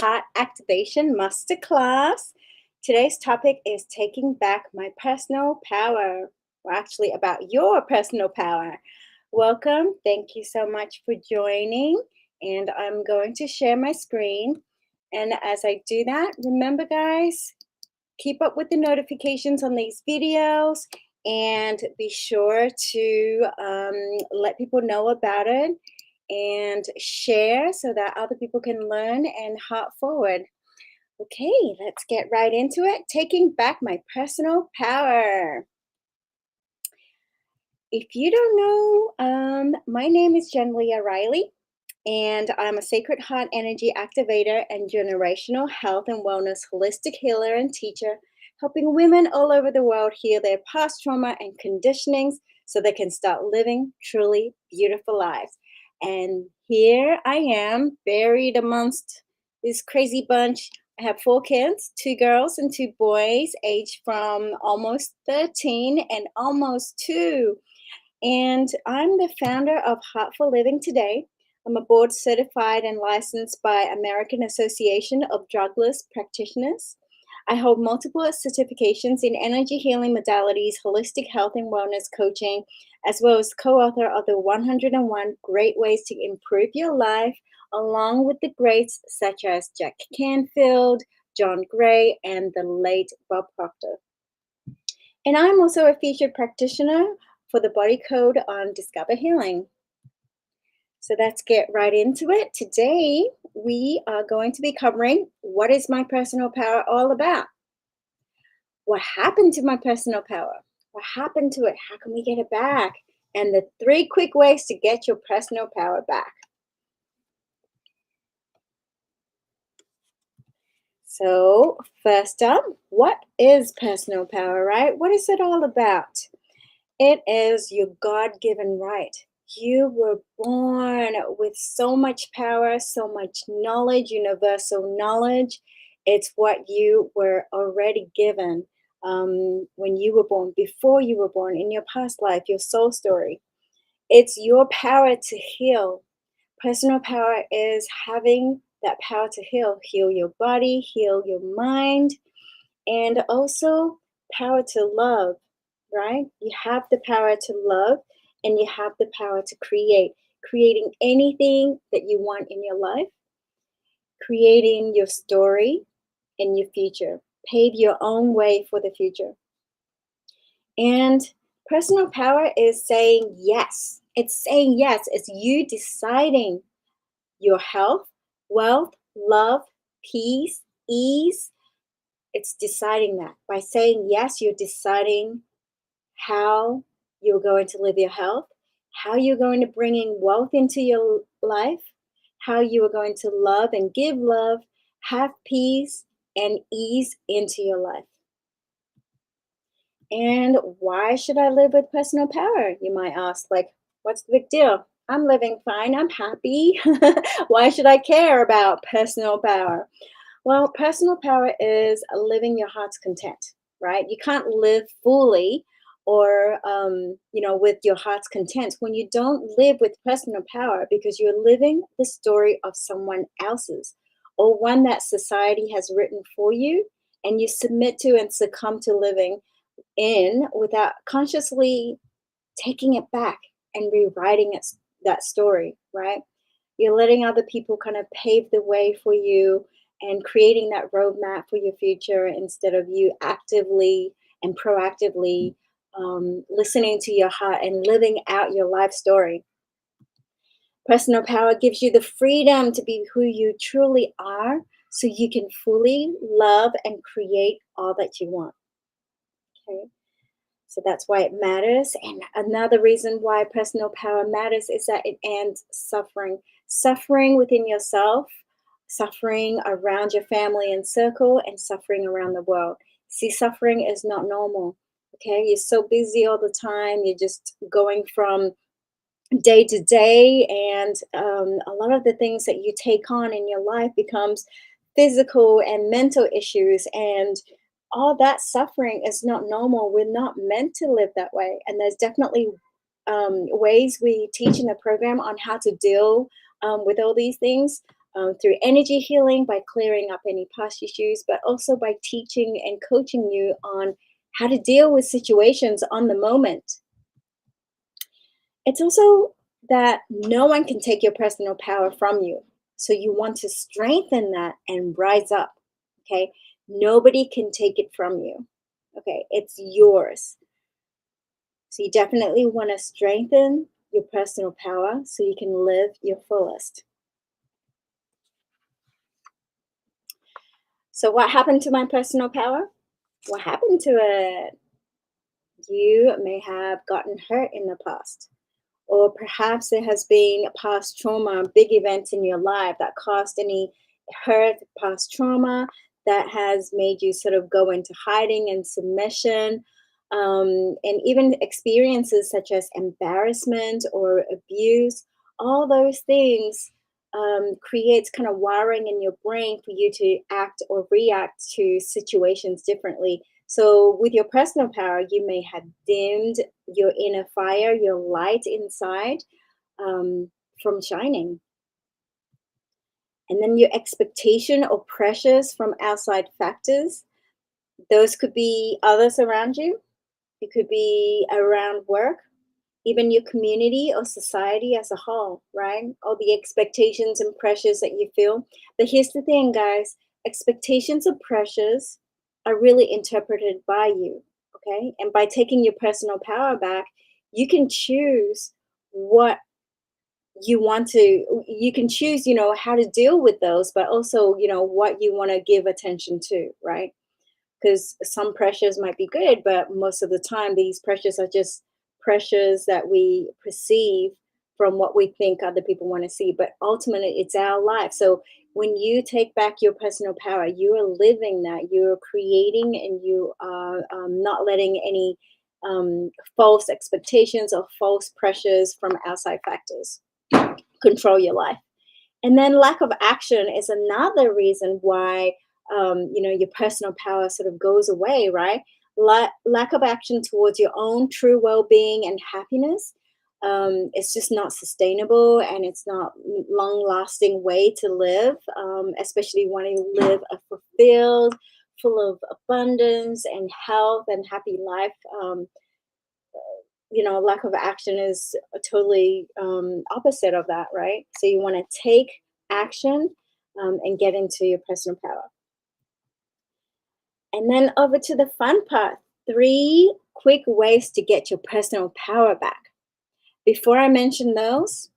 Heart Activation Masterclass. Today's topic is taking back my personal power. Well, actually, about your personal power. Welcome. Thank you so much for joining. And I'm going to share my screen. And as I do that, remember, guys, keep up with the notifications on these videos and be sure to let people know about it and share so that other people can learn and hop forward. Okay, let's get right into it. Taking back my personal power. If you don't know, my name is Jenlia Riley, and I'm a Sacred Heart Energy Activator and Generational Health and Wellness Holistic Healer and Teacher, helping women all over the world heal their past trauma and conditionings so they can start living truly beautiful lives. And here I am, buried amongst this crazy bunch. I have 4 kids, 2 girls and 2 boys, aged from almost 13 and almost 2. And I'm the founder of Heartful Living Today. I'm a board certified and licensed by American Association of Drugless Practitioners. I hold multiple certifications in energy healing modalities, holistic health and wellness coaching, as well as co-author of the 101 Great Ways to Improve Your Life, along with the greats such as Jack Canfield, John Gray, and the late Bob Proctor. And I'm also a featured practitioner for the Body Code on Discover Healing. So let's get right into it. Today, we are going to be covering what is my personal power all about? What happened to my personal power? What happened to it? How can we get it back? And the 3 quick ways to get your personal power back. So, first up, what is personal power, right? What is it all about? It is your God given right. You were born with so much power, so much knowledge, universal knowledge. It's what you were already given when you were born, before you were born, in your past life, your soul story. It's your power to heal. Personal power is having that power to heal your body, heal your mind, and also power to love, right? You have the power to love and you have the power to creating anything that you want in your life, creating your story and your future, pave your own way for the future. And personal power is saying yes. It's saying yes. It's you deciding your health, wealth, love, peace, ease. It's deciding that. By saying yes, you're deciding how you're going to live your health, how you're going to bring in wealth into your life, how you are going to love and give love, have peace and ease into your life. And why should I live with personal power? You might ask, like, what's the big deal? I'm living fine. I'm happy. Why should I care about personal power? Well, personal power is living your heart's content, right? You can't live fully or, with your heart's content when you don't live with personal power because you're living the story of someone else's or one that society has written for you and you submit to and succumb to living in without consciously taking it back and rewriting that story, right? You're letting other people kind of pave the way for you and creating that roadmap for your future instead of you actively and proactively listening to your heart and living out your life story. Personal power gives you the freedom to be who you truly are so you can fully love and create all that you want. Okay. So that's why it matters. And another reason why personal power matters is that it ends suffering. Suffering within yourself, suffering around your family and circle, and suffering around the world. See, suffering is not normal. Okay, you're so busy all the time. You're just going from day to day, and a lot of the things that you take on in your life becomes physical and mental issues, and all that suffering is not normal. We're not meant to live that way, and there's definitely ways we teach in the program on how to deal with all these things. through energy healing by clearing up any past issues, but also by teaching and coaching you on how to deal with situations on the moment. It's also that no one can take your personal power from you. So you want to strengthen that and rise up. Okay. Nobody can take it from you. Okay. It's yours. So you definitely want to strengthen your personal power so you can live your fullest. So, what happened to my personal power? What happened to it? You may have gotten hurt in the past. Or perhaps there has been a past trauma, big events in your life that caused any hurt, past trauma that has made you sort of go into hiding and submission. And even experiences such as embarrassment or abuse, all those things creates kind of wiring in your brain for you to act or react to situations differently. So, with your personal power, you may have dimmed your inner fire, your light inside from shining. And then your expectation or pressures from outside factors, those could be others around you, it could be around work, even your community or society as a whole, right? All the expectations and pressures that you feel. But here's the thing, guys, expectations or pressures are really interpreted by you, okay? And by taking your personal power back, you can choose what you want to, you can choose, how to deal with those, but also, what you want to give attention to, right? Because some pressures might be good, but most of the time, these pressures are just pressures that we perceive from what we think other people want to see. But ultimately, it's our life. So when you take back your personal power, you are living that, you're creating, and you are not letting any false expectations or false pressures from outside factors control your life. And then lack of action is another reason why your personal power sort of goes away, right? Lack of action towards your own true well-being and happiness. It's just not sustainable, and it's not long-lasting way to live, especially wanting to live a fulfilled, full of abundance and health and happy life. Lack of action is a totally opposite of that, right? So you want to take action and get into your personal power. And then over to the fun part, three quick ways to get your personal power back. Before I mention those,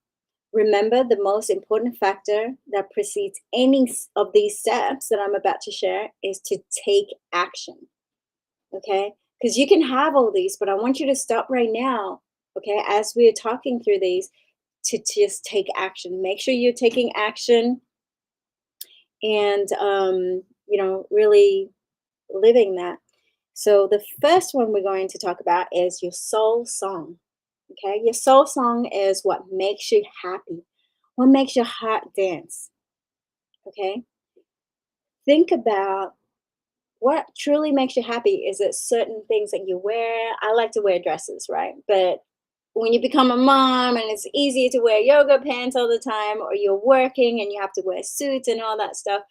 remember the most important factor that precedes any of these steps that I'm about to share is to take action. Okay? Because you can have all these, but I want you to stop right now, okay, as we're talking through these, to just take action. Make sure you're taking action and, really living that. So, the first one we're going to talk about is your soul song. Okay? Your soul song is what makes you happy, what makes your heart dance. Okay? Think about what truly makes you happy. Is it certain things that you wear? I like to wear dresses, right? But when you become a mom and it's easier to wear yoga pants all the time, or you're working and you have to wear suits and all that stuff,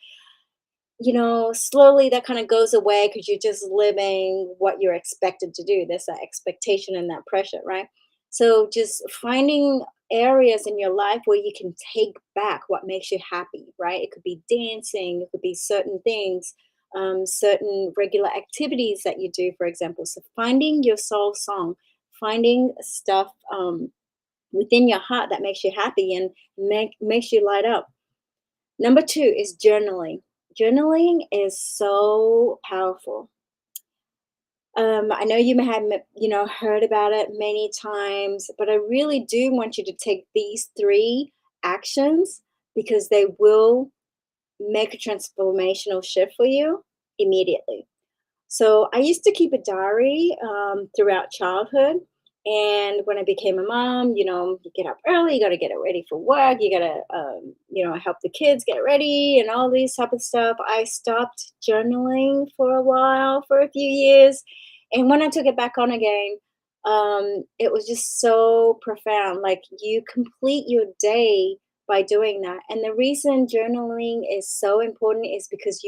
slowly that kind of goes away because you're just living what you're expected to do. There's that expectation and that pressure, right? So just finding areas in your life where you can take back what makes you happy, right? It could be dancing, it could be certain things, certain regular activities that you do, for example. So finding your soul song, finding stuff within your heart that makes you happy and makes you light up. Number two is journaling. Journaling is so powerful. I know you may have, heard about it many times, but I really do want you to take these three actions because they will make a transformational shift for you immediately. So I used to keep a diary throughout childhood. And when I became a mom, you get up early, you got to get it ready for work, you got to, help the kids get ready and all these type of stuff. I stopped journaling for a while, for a few years. And when I took it back on again, it was just so profound. Like you complete your day by doing that. And the reason journaling is so important is because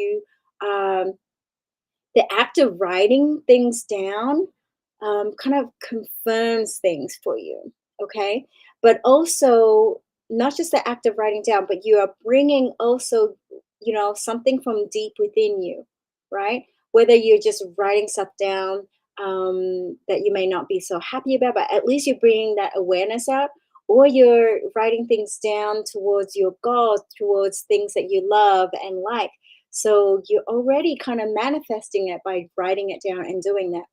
um, the act of writing things down kind of confirms things for you, okay? But also, not just the act of writing down, but you are bringing also, something from deep within you, right? Whether you're just writing stuff down that you may not be so happy about, but at least you're bringing that awareness out, or you're writing things down towards your goals, towards things that you love and like. So you're already kind of manifesting it by writing it down and doing that.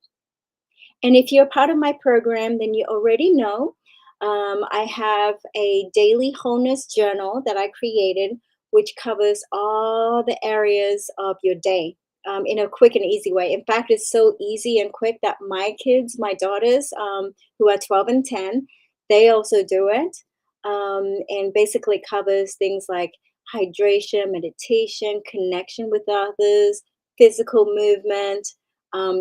And if you're part of my program, then you already know I have a daily wholeness journal that I created, which covers all the areas of your day in a quick and easy way. In fact, it's so easy and quick that my kids, my daughters, who are 12 and 10, they also do it. And basically covers things like hydration, meditation, connection with others, physical movement,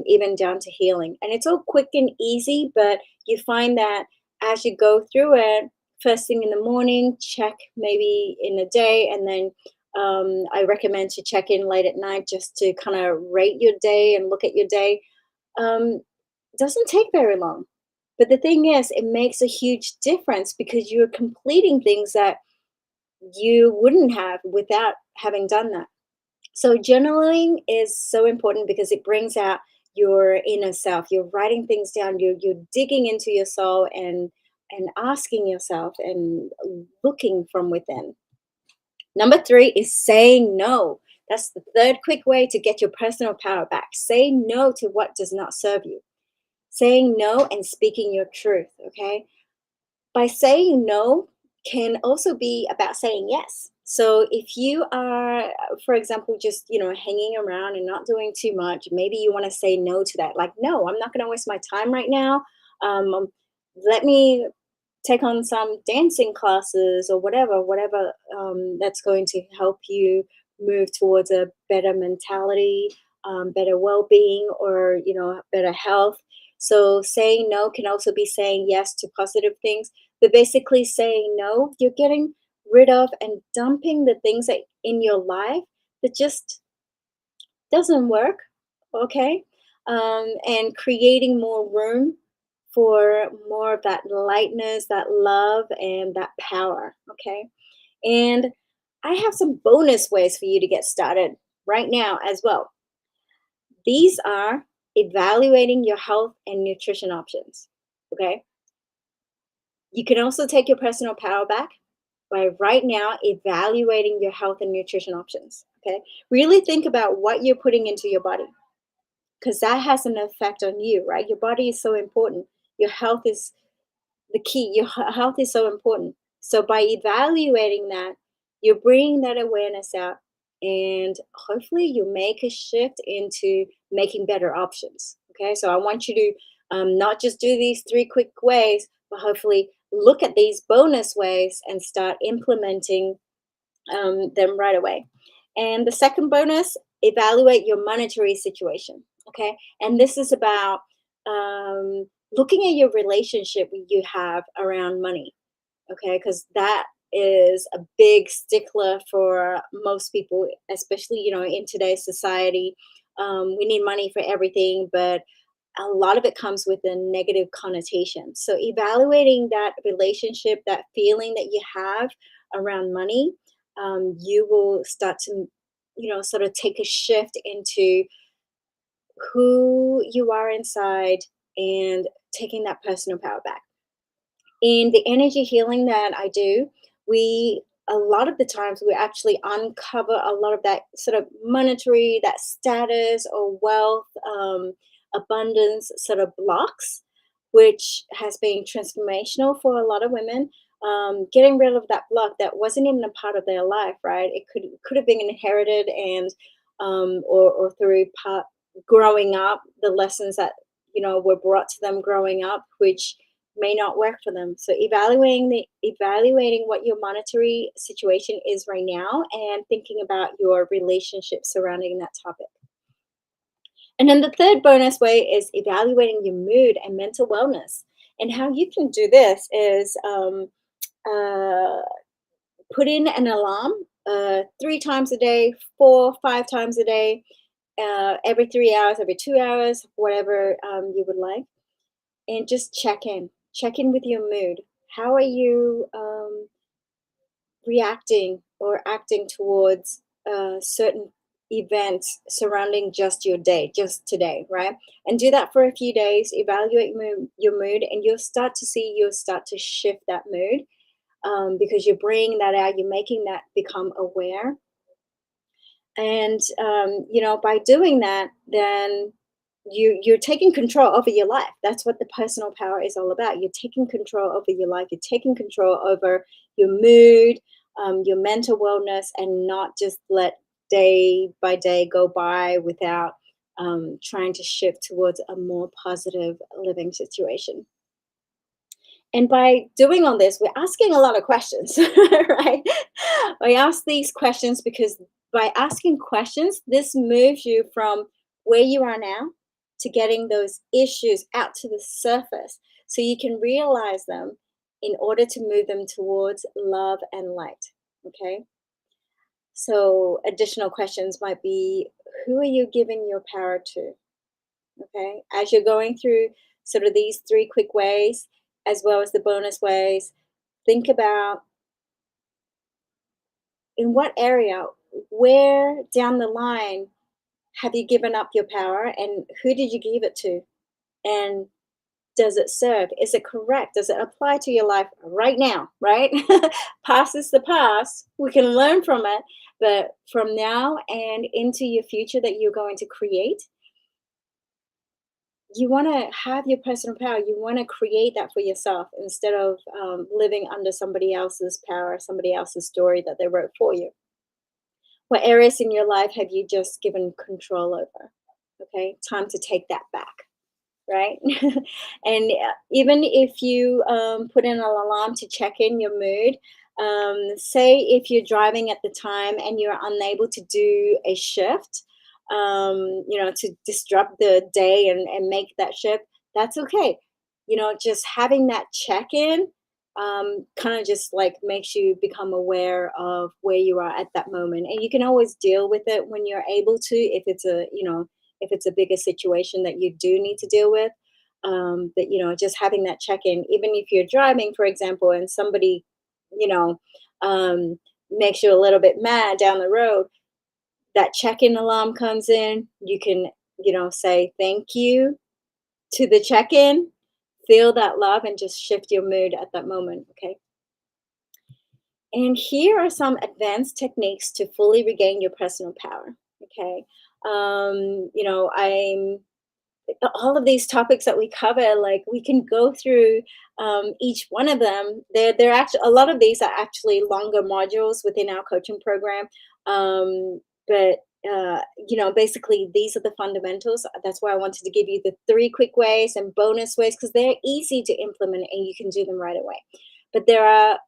even down to healing. And it's all quick and easy, but you find that as you go through it, first thing in the morning, check maybe in the day, and then I recommend to check in late at night just to kind of rate your day and look at your day. Um, doesn't take very long. But the thing is, it makes a huge difference because you're completing things that you wouldn't have without having done that. So journaling is so important because it brings out your inner self. You're writing things down. You're digging into your soul and asking yourself and looking from within. Number three is saying no. That's the third quick way to get your personal power back. Say no to what does not serve you. Saying no and speaking your truth. Okay, by saying no can also be about saying yes. So if you are, for example, just hanging around and not doing too much, maybe you want to say no to that. Like, no, I'm not going to waste my time right now. Um, Let me take on some dancing classes or whatever that's going to help you move towards a better mentality, better well-being, or better health. So saying no can also be saying yes to positive things, but basically saying no, you're getting rid of and dumping the things that in your life that just doesn't work, okay? And creating more room for more of that lightness, that love, and that power, okay? And I have some bonus ways for you to get started right now as well. These are evaluating your health and nutrition options, okay? You can also take your personal power back by right now evaluating your health and nutrition options, okay? Really think about what you're putting into your body because that has an effect on you, right? Your body is so important. Your health is the key. Your health is so important. So by evaluating that, you're bringing that awareness out, and hopefully you make a shift into making better options. Okay, so I want you to not just do these three quick ways, but hopefully look at these bonus ways and start implementing them right away. And the second bonus, evaluate your monetary situation. Okay. And this is about looking at your relationship you have around money. Okay. Because that is a big stickler for most people, especially, in today's society. We need money for everything, but a lot of it comes with a negative connotation. So evaluating that relationship, that feeling that you have around money, you will start to, sort of take a shift into who you are inside and taking that personal power back. In the energy healing that I do, we a lot of the times we actually uncover a lot of that sort of monetary, that status or wealth, abundance sort of blocks, which has been transformational for a lot of women. Getting rid of that block that wasn't even a part of their life, right? It could have been inherited and or through part growing up, the lessons that were brought to them growing up, which may not work for them. So evaluating what your monetary situation is right now and thinking about your relationship surrounding that topic. And then the third bonus way is evaluating your mood and mental wellness. And how you can do this is uh, Put in an alarm 3 times a day, 4, 5 times a day, every 3 hours, every 2 hours, whatever you would like, and just check in. Check in with your mood. How are you reacting or acting towards certain events surrounding just your day, just today, right? And do that for a few days, evaluate your mood, and you'll start to shift that mood because you're bringing that out, you're making that become aware. And by doing that, then you're taking control over your life. That's what the personal power is all about. You're taking control over your life. You're taking control over your mood, your mental wellness, and not just let day by day go by without trying to shift towards a more positive living situation. And by doing all this, we're asking a lot of questions, right? I ask these questions because by asking questions, this moves you from where you are now to getting those issues out to the surface so you can realize them in order to move them towards love and light. Okay. So, additional questions might be, who are you giving your power to? Okay. As you're going through sort of these 3 quick ways, as well as the bonus ways, think about in what area, where down the line have you given up your power and who did you give it to? And does it serve? Is it correct? Does it apply to your life right now? Right? Past is the past. We can learn from it. But from now and into your future that you're going to create, you want to have your personal power. You want to create that for yourself instead of living under somebody else's power, somebody else's story that they wrote for you. What areas in your life have you just given control over? Okay, time to take that back, right? And even if you put in an alarm to check in your mood, say if you're driving at the time and you're unable to do a shift, to disrupt the day and make that shift, that's okay. Just having that check in kind of just like makes you become aware of where you are at that moment. And you can always deal with it when you're able to, if it's a bigger situation that you do need to deal with. But just having that check in, even if you're driving, for example, and somebody, you know, makes you a little bit mad down the road, that check in alarm comes in, you can, say thank you to the check in, feel that love, and just shift your mood at that moment. Okay. And here are some advanced techniques to fully regain your personal power. Okay. I'm all of these topics that we cover, like we can go through each one of them. They're actually a lot of these are actually longer modules within our coaching program. But basically these are the fundamentals. That's why I wanted to give you the 3 quick ways and bonus ways because they're easy to implement and you can do them right away. But there are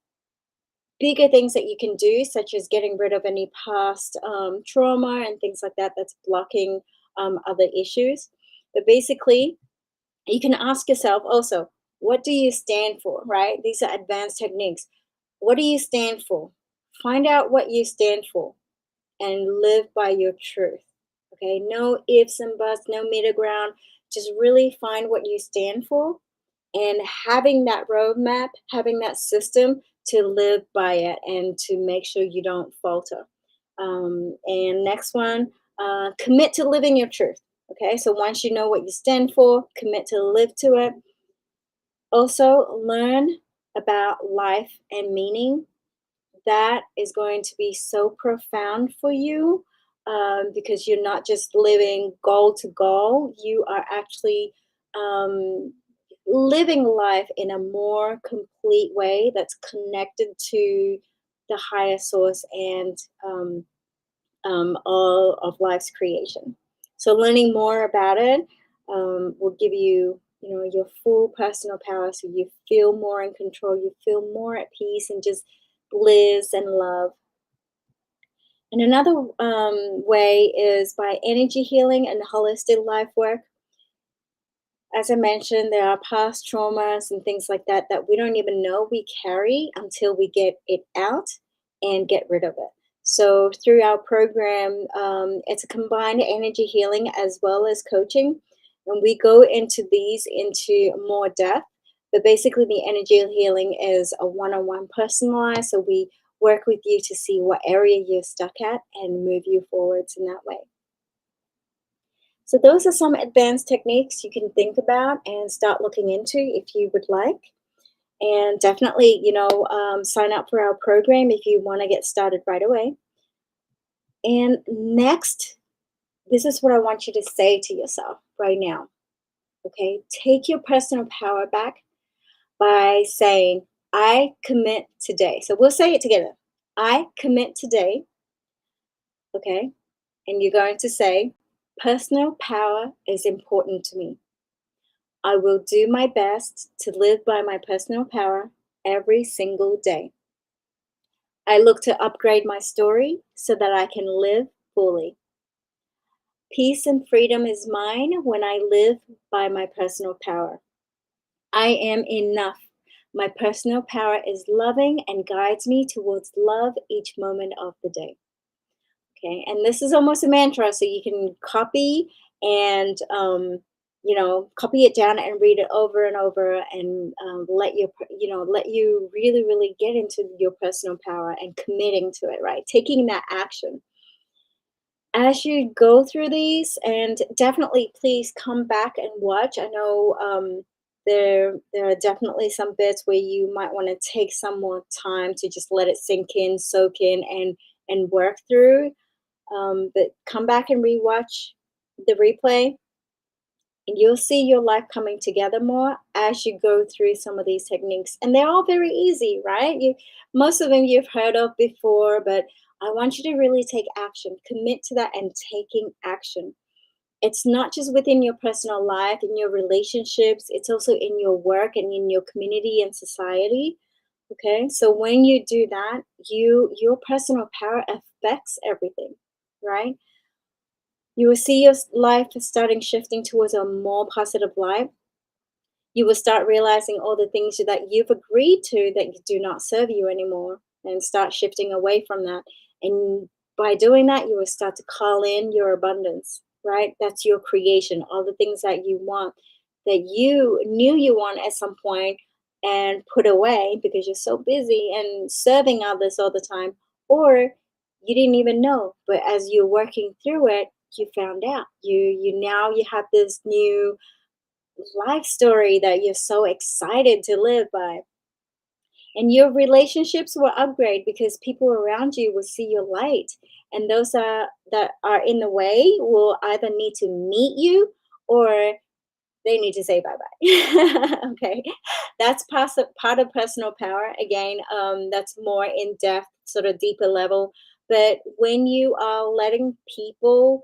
bigger things that you can do, such as getting rid of any past trauma and things like that that's blocking other issues. But basically, you can ask yourself also, what do you stand for, right? These are advanced techniques. What do you stand for? Find out what you stand for and live by your truth. Okay, no ifs and buts, no middle ground. Just really find what you stand for and having that roadmap, having that system to live by it and to make sure you don't falter. And next one, commit to living your truth. Okay, so once you know what you stand for, commit to live to it. Also, learn about life and meaning. That is going to be so profound for you because you're not just living goal to goal, you are actually um, living life in a more complete way that's connected to the higher source and all of life's creation. So learning more about it will give you, your full personal power. So you feel more in control. You feel more at peace and just bliss and love. And another way is by energy healing and holistic life work. As I mentioned, there are past traumas and things like that that we don't even know we carry until we get it out. and get rid of it. So, through our program, it's a combined energy healing as well as coaching. And we go into these into more depth. But basically, the energy healing is a one on one personalized. So, we work with you to see what area you're stuck at and move you forwards in that way. So, those are some advanced techniques you can think about and start looking into if you would like. And definitely, sign up for our program if you want to get started right away. And next, this is what I want you to say to yourself right now. Okay. Take your personal power back by saying, I commit today. So we'll say it together. I commit today. Okay. And you're going to say, personal power is important to me. I will do my best to live by my personal power every single day. I look to upgrade my story so that I can live fully. Peace and freedom is mine when I live by my personal power. I am enough. My personal power is loving and guides me towards love each moment of the day. Okay, and this is almost a mantra, so you can copy and copy it down and read it over and over, and let you really, really get into your personal power and committing to it. Right, taking that action as you go through these, and definitely please come back and watch. I know there are definitely some bits where you might want to take some more time to just let it sink in, soak in, and work through. But come back and rewatch the replay, and you'll see your life coming together more as you go through some of these techniques. And they're all very easy, right? Most of them you've heard of before, but I want you to really take action, commit to that and taking action. It's not just within your personal life, in your relationships, it's also in your work and in your community and society. Okay? So when you do that, your personal power affects everything, right? You will see your life starting shifting towards a more positive life. You will start realizing all the things that you've agreed to that do not serve you anymore, and start shifting away from that. And by doing that, you will start to call in your abundance, right? That's your creation, all the things that you want, that you knew you want at some point and put away because you're so busy and serving others all the time, or you didn't even know. But as you're working through it, you found out. You have this new life story that you're so excited to live by. And your relationships will upgrade because people around you will see your light. And those that are in the way will either need to meet you, or they need to say bye bye. Okay. That's part of personal power. Again, that's more in depth, sort of deeper level. But when you are letting people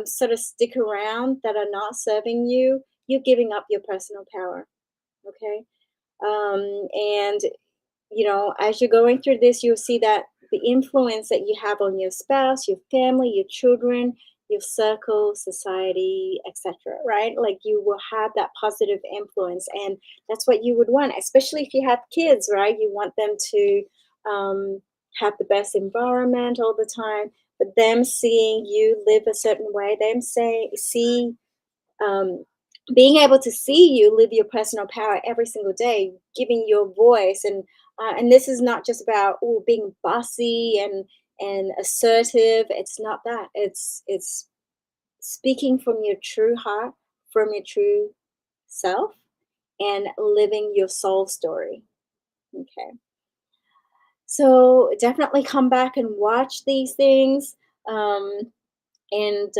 sort of stick around that are not serving you, you're giving up your personal power. Okay. And as you're going through this, you'll see that the influence that you have on your spouse, your family, your children, your circle, society, etc. Right? Like you will have that positive influence, and that's what you would want, especially if you have kids, right? You want them to um, have the best environment all the time, but them seeing you live a certain way, them see um, being able to see you live your personal power every single day, giving your voice, and this is not just about being bossy and assertive. It's not that. It's speaking from your true heart, from your true self, and living your soul story. Okay, so definitely come back and watch these things. Um, and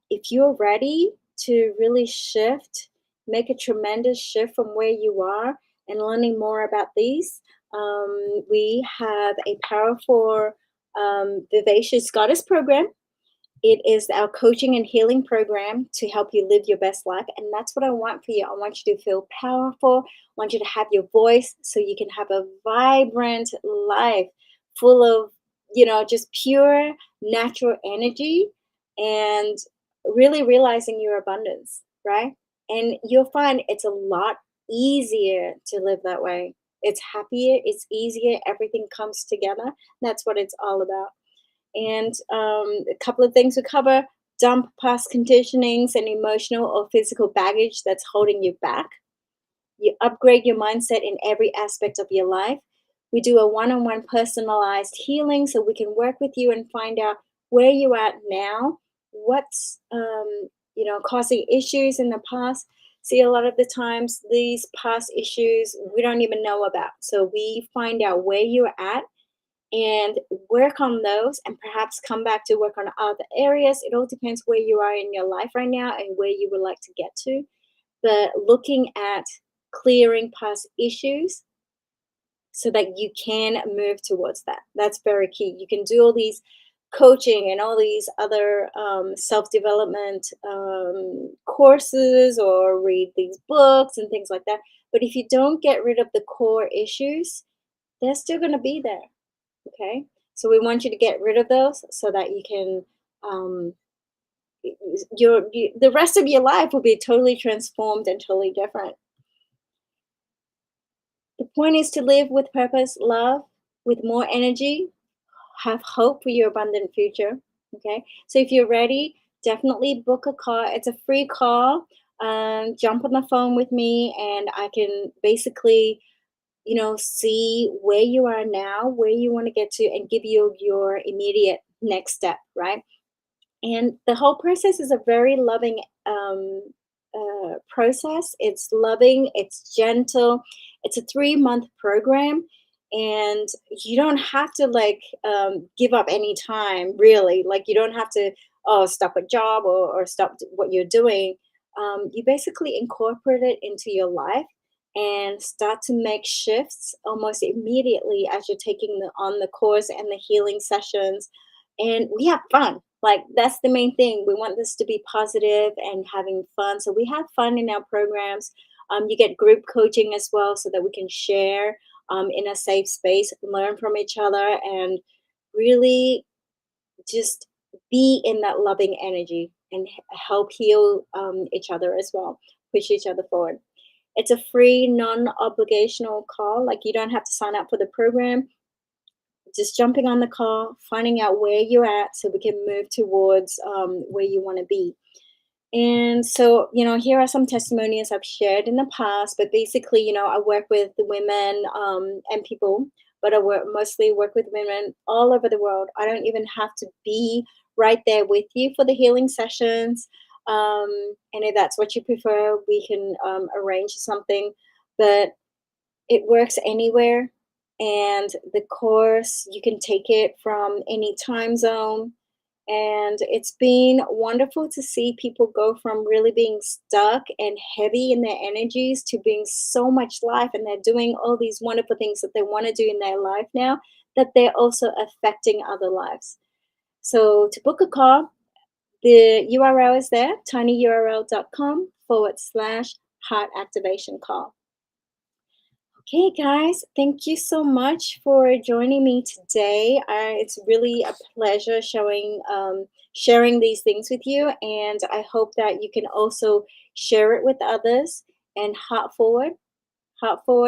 if you're ready to really shift, make a tremendous shift from where you are and learning more about these, we have a powerful Vivacious Goddess program. It is our coaching and healing program to help you live your best life. And that's what I want for you. I want you to feel powerful. I want you to have your voice so you can have a vibrant life full of, just pure natural energy, and really realizing your abundance, right? And you'll find it's a lot easier to live that way. It's happier, it's easier, everything comes together. That's what it's all about. And a couple of things we cover: dump past conditionings and emotional or physical baggage that's holding you back. You upgrade your mindset in every aspect of your life. We do a one on one personalized healing so we can work with you and find out where you're at now, what's causing issues in the past. See, a lot of the times these past issues we don't even know about. So we find out where you're at and work on those and perhaps come back to work on other areas. It all depends where you are in your life right now and where you would like to get to. But looking at clearing past issues so that you can move towards that. That's very key. You can do all these coaching and all these other self-development courses or read these books and things like that. But if you don't get rid of the core issues, they're still going to be there. Okay. So we want you to get rid of those so that you can um, the rest of your life will be totally transformed and totally different. The point is to live with purpose, love, with more energy, have hope for your abundant future. Okay. So if you're ready, definitely book a call. It's a free call. Jump on the phone with me, and I can basically, see where you are now, where you want to get to, and give you your immediate next step, right? And the whole process is a very loving process. It's loving, it's gentle. It's a 3-month program, and you don't have to give up any time, really. Like, you don't have to, oh, stop a job or stop what you're doing. You basically incorporate it into your life and start to make shifts almost immediately as you're taking on the course and the healing sessions, and we have fun. Like, that's the main thing. We want this to be positive and having fun. So we have fun in our programs. You get group coaching as well, so that we can share in a safe space, learn from each other, and really just be in that loving energy and help heal each other as well, push each other forward. It's a free, non-obligational call. Like, you don't have to sign up for the program. Just jumping on the call, finding out where you're at so we can move towards where you want to be. And so, here are some testimonials I've shared in the past, but basically, I work with the women and people, but mostly work with women all over the world. I don't even have to be right there with you for the healing sessions. And if that's what you prefer, we can arrange something. But it works anywhere. And the course, you can take it from any time zone. And it's been wonderful to see people go from really being stuck and heavy in their energies to being so much life. And they're doing all these wonderful things that they want to do in their life now, that they're also affecting other lives. So to book a call, the URL is there, tinyurl.com/heart activation call. Okay, guys, thank you so much for joining me today. It's really a pleasure sharing these things with you, and I hope that you can also share it with others and hop forward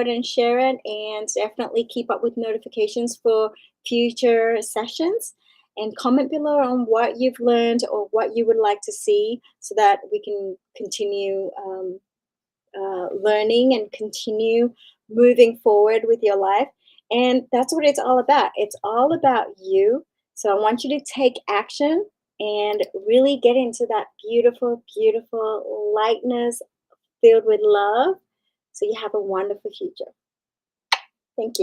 and share it, and definitely keep up with notifications for future sessions. And comment below on what you've learned or what you would like to see, so that we can continue learning and continue moving forward with your life. And that's what it's all about. It's all about you. So I want you to take action and really get into that beautiful, beautiful lightness filled with love, so you have a wonderful future. Thank you.